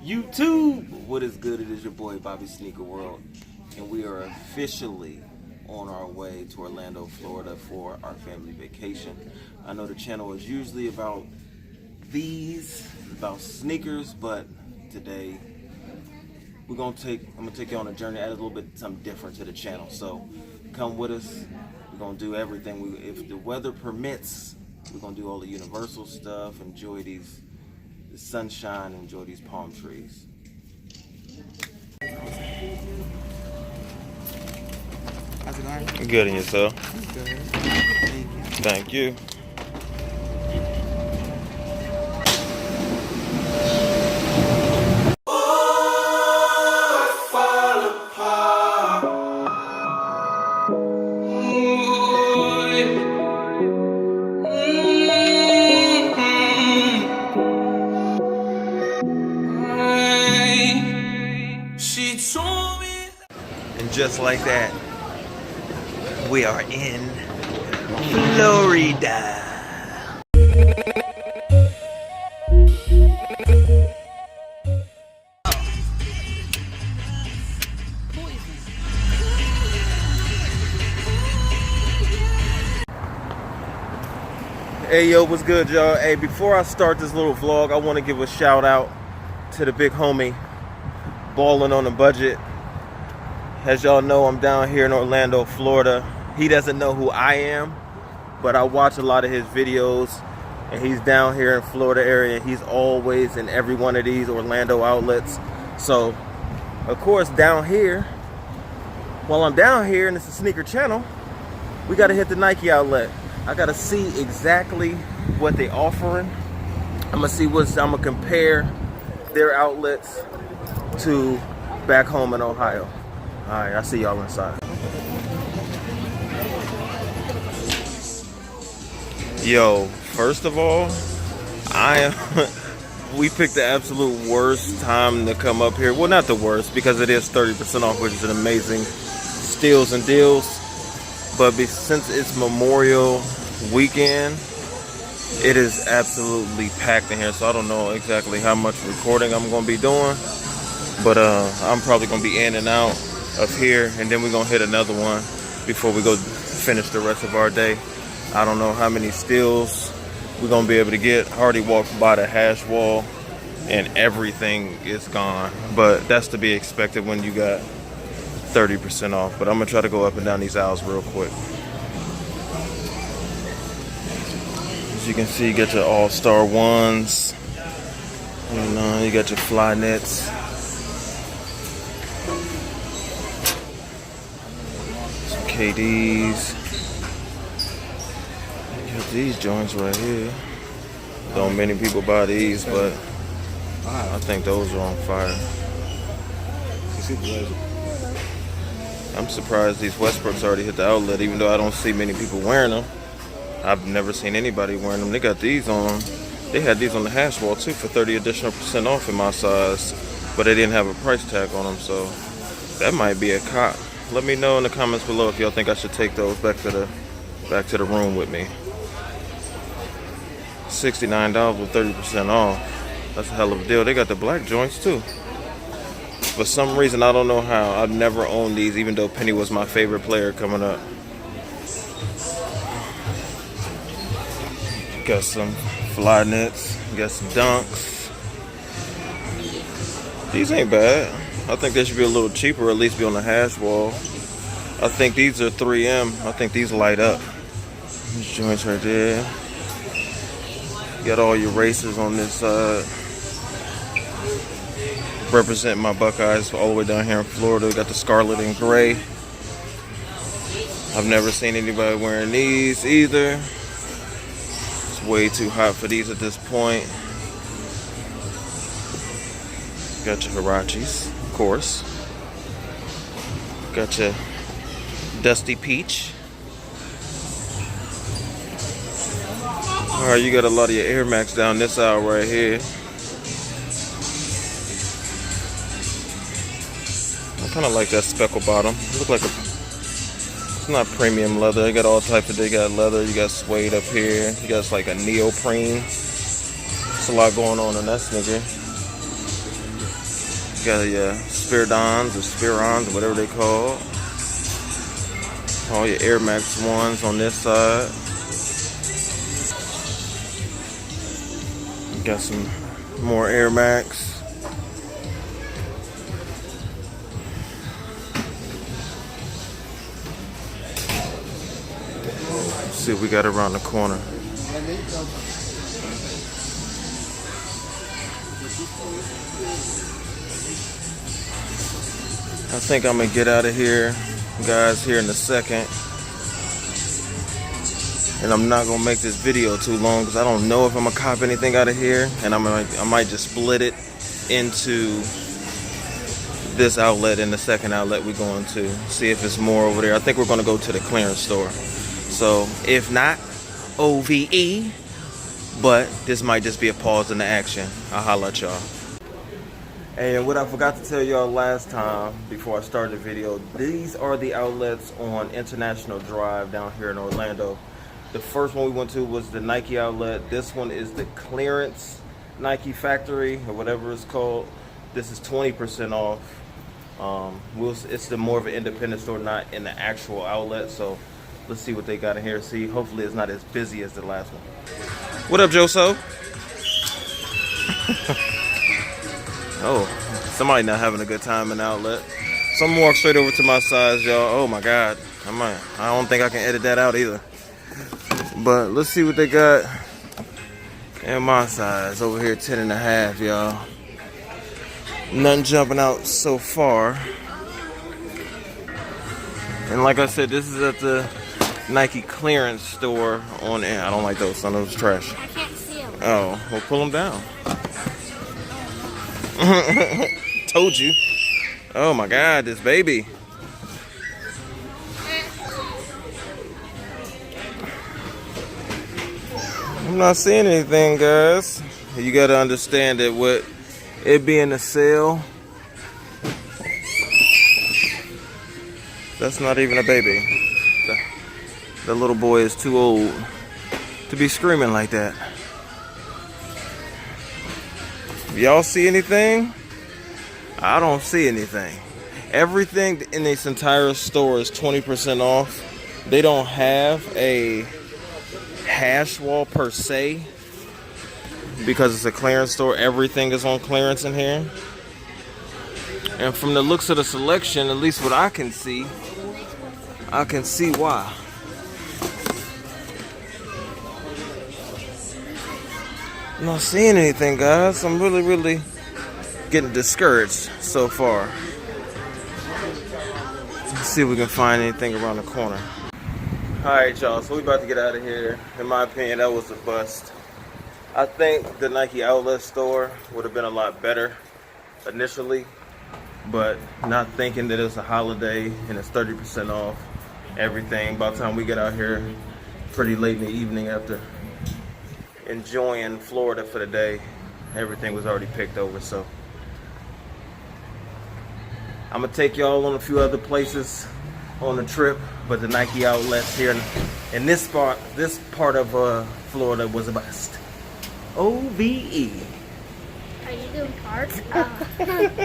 YouTube, what is good? It is your boy Bobby Sneaker World, and we are officially on our way to Orlando, Florida for our family vacation. I know the channel is usually about sneakers, but today I'm gonna take you on a journey, add a little bit something different to the channel. So come with us. We're gonna do everything. If the weather permits, we're gonna do all the Universal stuff, enjoy the sunshine, enjoy these palm trees. How's it going? Good, and yourself? Good. Thank you. And just like that, we are in Florida. Hey yo, what's good, y'all? Hey, before I start this little vlog, I want to give a shout out to the big homie, Ballin' on a Budget. As y'all know, I'm down here in Orlando, Florida. He doesn't know who I am, but I watch a lot of his videos, and he's down here in Florida area. He's always in every one of these Orlando outlets. So, of course, down here, while I'm down here and it's a sneaker channel, we gotta hit the Nike outlet. I gotta see exactly what they're offering. I'm gonna compare their outlets to back home in Ohio. All right, I'll see y'all inside. Yo, first of all, we picked the absolute worst time to come up here. Well, not the worst, because it is 30% off, which is an amazing steals and deals. But since it's Memorial Weekend, it is absolutely packed in here. So I don't know exactly how much recording I'm going to be doing, but I'm probably going to be in and out of here, and then we're gonna hit another one before we go finish the rest of our day. I don't know how many steals we're gonna be able to get. I already walked by the hash wall and everything is gone, but that's to be expected when you got 30% off. But I'm gonna try to go up and down these aisles real quick. As you can see, you got your all-star ones, you got your Flyknits. KDs. You got these joints right here. Don't many people buy these, but I think those are on fire. I'm surprised these Westbrooks already hit the outlet, even though I don't see many people wearing them. I've never seen anybody wearing them. They got these on. They had these on the hash wall too for 30% additional off in my size, but they didn't have a price tag on them, so that might be a cop. Let me know in the comments below if y'all think I should take those back to the room with me. $69 with 30% off. That's a hell of a deal. They got the black joints too. For some reason, I don't know how, I've never owned these, even though Penny was my favorite player coming up. Got some Flyknits. Got some Dunks. These ain't bad. I think they should be a little cheaper, or at least be on the hash wall. I think these are 3M. I think these light up. These joints right there. You got all your races on this side. Represent my Buckeyes all the way down here in Florida. We got the scarlet and gray. I've never seen anybody wearing these either. It's way too hot for these at this point. Got your Huaraches, of course. Got your Dusty Peach. Alright, you got a lot of your Air Max down this aisle right here. I kind of like that speckle bottom. It look like it's not premium leather. They got all types of, they got leather, you got suede up here, you got like a neoprene. There's a lot going on in that sneaker. got your Spiridons or Spirons or whatever they call. All your Air Max 1s on this side. Got some more Air Max. Let's see what we got around the corner. I think I'm gonna get out of here, guys, here in a second. And I'm not gonna make this video too long because I don't know if I'm gonna cop anything out of here, and I might just split it into this outlet and the second outlet we're going to see if it's more over there. I think we're gonna go to the clearance store. So if not, OVE, but this might just be a pause in the action. I'll holla at y'all. Hey, and what I forgot to tell y'all last time before I started the video, these are the outlets on International Drive down here in Orlando. The first one we went to was the Nike outlet. This one is the clearance Nike factory or whatever it's called. This is 20% off. It's the more of an independent store, not in the actual outlet. So let's see what they got in here. See, hopefully it's not as busy as the last one. What up, Joso? Oh, somebody not having a good time in the outlet. So I'm gonna walk straight over to my size, y'all. Oh my God, I don't think I can edit that out either. But let's see what they got in my size over here, 10.5, y'all. Nothing jumping out so far. And like I said, this is at the Nike clearance store on air. I don't like those. Some of those trash. I can't see them. Oh, well, pull them down. Told you. Oh my God, this baby. I'm not seeing anything, guys. You gotta understand that with it being a sale, that's not even a baby. The little boy is too old to be screaming like that. Y'all see anything? I don't see anything. Everything in this entire store is 20% off. They don't have a hash wall per se because it's a clearance store. Everything is on clearance in here. And from the looks of the selection, at least what I can see why. I'm not seeing anything, guys. I'm really getting discouraged so far. Let's see if we can find anything around the corner. Alright, y'all, so we about to get out of here. In my opinion, that was a bust. I think the Nike outlet store would have been a lot better initially, but not thinking that it's a holiday and it's 30% off everything. By the time we get out here pretty late in the evening after enjoying Florida for the day, everything was already picked over. So I'm gonna take y'all on a few other places on the trip, but the Nike outlets here in this part of Florida was a bust. OVE. Are you doing cards?